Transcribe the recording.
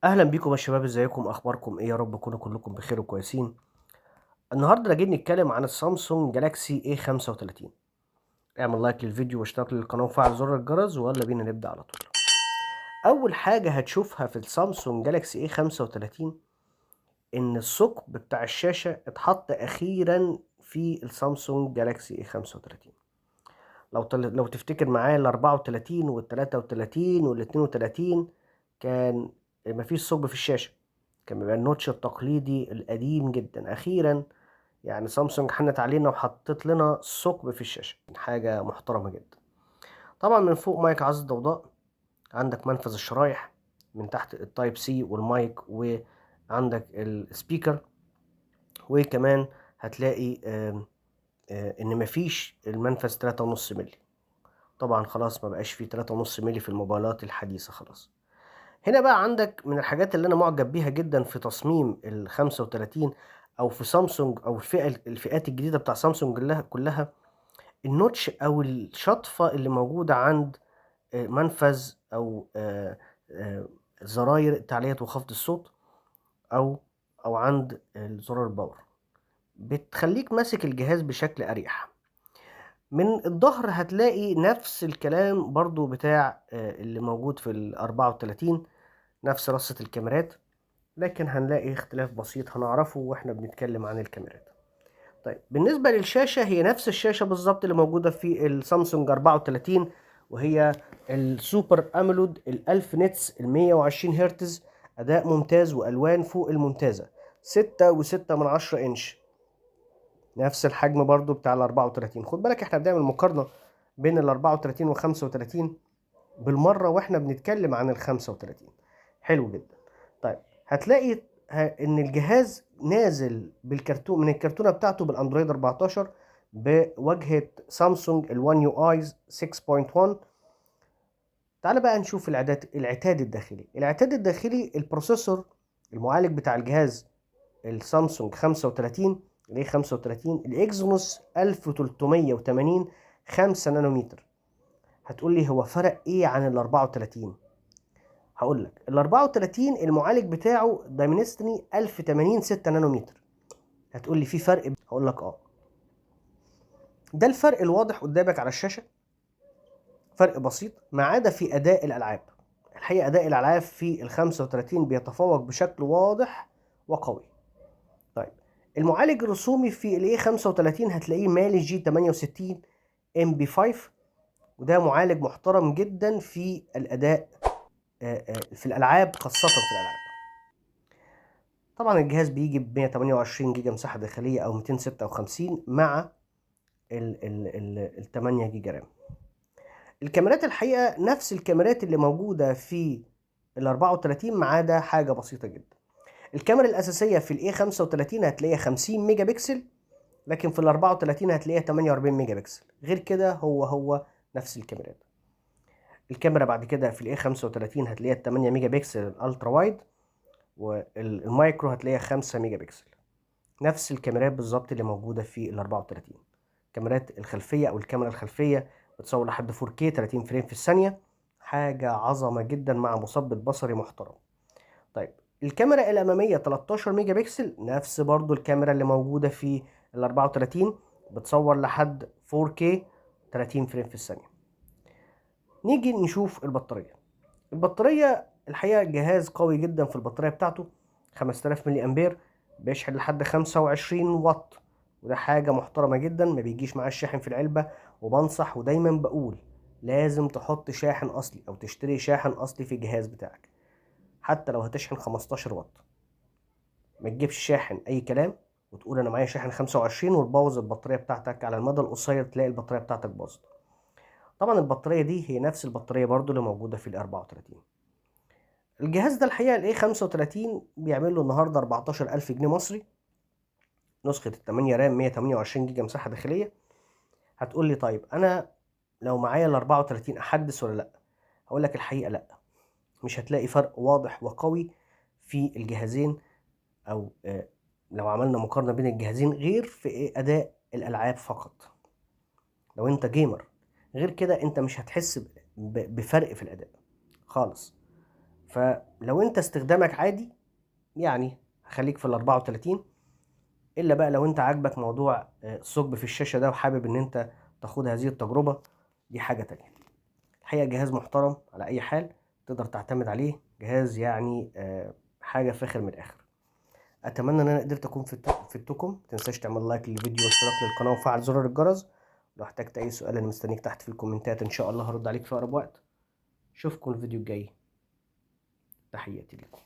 اهلا بيكم يا شباب، ازيكم؟ اخباركم ايه؟ يا رب تكونوا كلكم بخير وكويسين. النهارده راجعين نتكلم عن السامسونج جالاكسي اي 35. اعمل لايك للفيديو واشترك للقناه وفعل زر الجرس ويلا بينا نبدا على طول. اول حاجه هتشوفها في السامسونج جالاكسي اي 35 ان الثقب بتاع الشاشه اتحط اخيرا في السامسونج جالاكسي اي 35. لو تفتكر معايا ال 34 وال 33 وال 32 كان مفيش ثقب في الشاشه، كان بيبقى النوتش التقليدي القديم جدا. اخيرا يعني سامسونج حنت علينا وحطت لنا ثقب في الشاشه، حاجه محترمه جدا. طبعا من فوق مايك عزل ضوضاء، عندك منفذ الشرايح، من تحت التايب سي والمايك، وعندك السبيكر، وكمان هتلاقي ان مفيش المنفذ 3.5 مللي. طبعا خلاص ما بقاش فيه 3.5 مللي في الموبايلات الحديثه خلاص. هنا بقى عندك من الحاجات اللي انا معجب بيها جدا في تصميم ال 35 او في سامسونج او الفئات الجديده بتاع سامسونج كلها النوتش او الشطفه اللي موجوده عند منفذ او زراير تعلية وخفض الصوت، او عند زرار الباور، بتخليك ماسك الجهاز بشكل اريح. من الظهر هتلاقي نفس الكلام برضو بتاع اللي موجود في ال 34، نفس رصة الكاميرات، لكن هنلاقي اختلاف بسيط هنعرفه واحنا بنتكلم عن الكاميرات. طيب بالنسبة للشاشة، هي نفس الشاشة بالظبط اللي موجودة في السامسونج 34، وهي السوبر امولود ال 1000 نتس ال 120 هرتز، اداء ممتاز والوان فوق الممتازة، 6.6 انش، نفس الحجم برضو بتاع ال 34. خد بالك احنا بنعمل مقارنة بين ال 34 و 35 بالمرة واحنا بنتكلم عن ال 35. حلو جدا. طيب هتلاقي ان الجهاز نازل بالكرتون من الكرتونة بتاعته بالاندرويد 14 بواجهة سامسونج ال1 يو ايز 6.1. تعال بقى نشوف العتاد الداخلي. العتاد الداخلي البروسيسور المعالج بتاع الجهاز السامسونج 35 الاي 35 الاكزينوس 1380 5 نانومتر. هتقول لي هو فرق ايه عن ال 34؟ هقول لك ال 34 المعالج بتاعه دايمنستني 1080 6 نانومتر. هتقول لي في فرق؟ هقول لك ده الفرق الواضح قدامك على الشاشه، فرق بسيط ما عدا في اداء الالعاب. الحقيقه اداء الالعاب في ال 35 بيتفوق بشكل واضح وقوي. طيب المعالج الرسومي في الاي 35 هتلاقيه مالي جي 68 ام بي 5، وده معالج محترم جدا في الاداء في الالعاب، خاصه في الالعاب. طبعا الجهاز بيجي ب 128 جيجا مساحه داخليه او 256 مع ال 8 جيجا رام. الكاميرات الحقيقه نفس الكاميرات اللي موجوده في ال 34 ما عدا حاجه بسيطه جدا. الكاميرا الاساسيه في الاي 35 هتلاقيها 50 ميجا بكسل، لكن في ال 34 هتلاقيها 48 ميجا بكسل. غير كده هو نفس الكاميرات. الكاميرا بعد كده في الاي 35 هتلاقيها 8 ميجا بكسل الالترا وايد، والمايكرو هتلاقيها 5 ميجا بكسل. نفس الكاميرات بالظبط اللي موجوده في ال 34. كاميرات الخلفيه او الكاميرا الخلفيه بتصور لحد 4K 30 فريم في الثانيه، حاجه عظمه جدا مع مثبت بصري محترم. طيب الكاميرا الاماميه 13 ميجا بكسل، نفس برضو الكاميرا اللي موجوده في ال 34، بتصور لحد 4K 30 فريم في الثانيه. نيجي نشوف البطاريه الحقيقه جهاز قوي جدا في البطاريه بتاعته، 5000 ملي امبير، بيشحن لحد 25 واط، وده حاجه محترمه جدا. ما بيجيش معاه الشاحن في العلبه، وبنصح ودايما بقول لازم تحط شاحن اصلي او تشتري شاحن اصلي في الجهاز بتاعك، حتى لو هتشحن 15 واط. ما تجيبش شاحن اي كلام وتقول انا معايا شاحن 25 وتبوظ البطاريه بتاعتك، على المدى القصير تلاقي البطاريه بتاعتك باظت. طبعا البطاريه دي هي نفس البطاريه برضو اللي موجوده في ال 34. الجهاز ده الحقيقه الاي 35 بيعمل له النهارده 14000 جنيه مصري، نسخه ال 8 رام 128 جيجا مساحه داخليه. هتقول لي طيب انا لو معايا ال 34 احدث ولا لا؟ هقول لك الحقيقه لا، مش هتلاقي فرق واضح وقوي في الجهازين، او لو عملنا مقارنة بين الجهازين، غير في اداء الالعاب فقط. لو انت جيمر غير كده انت مش هتحس بفرق في الاداء خالص. فلو انت استخدامك عادي يعني خليك في ال34. الا بقى لو انت عاجبك موضوع الثقب في الشاشة ده وحابب ان انت تاخد هذه التجربة، دي حاجة تانية. الحقيقة جهاز محترم على اي حال، تقدر تعتمد عليه، جهاز يعني حاجة فاخر من الاخر. اتمنى ان انا قدرت اكون فدتكم. متنساش تعمل لايك للفيديو واشتراك للقناة وفعل زرار الجرس. لو احتجت اي سؤال انا مستنيك تحت في الكومنتات، ان شاء الله هرد عليك في اقرب وقت. اشوفكم الفيديو الجاي. تحياتي لكم.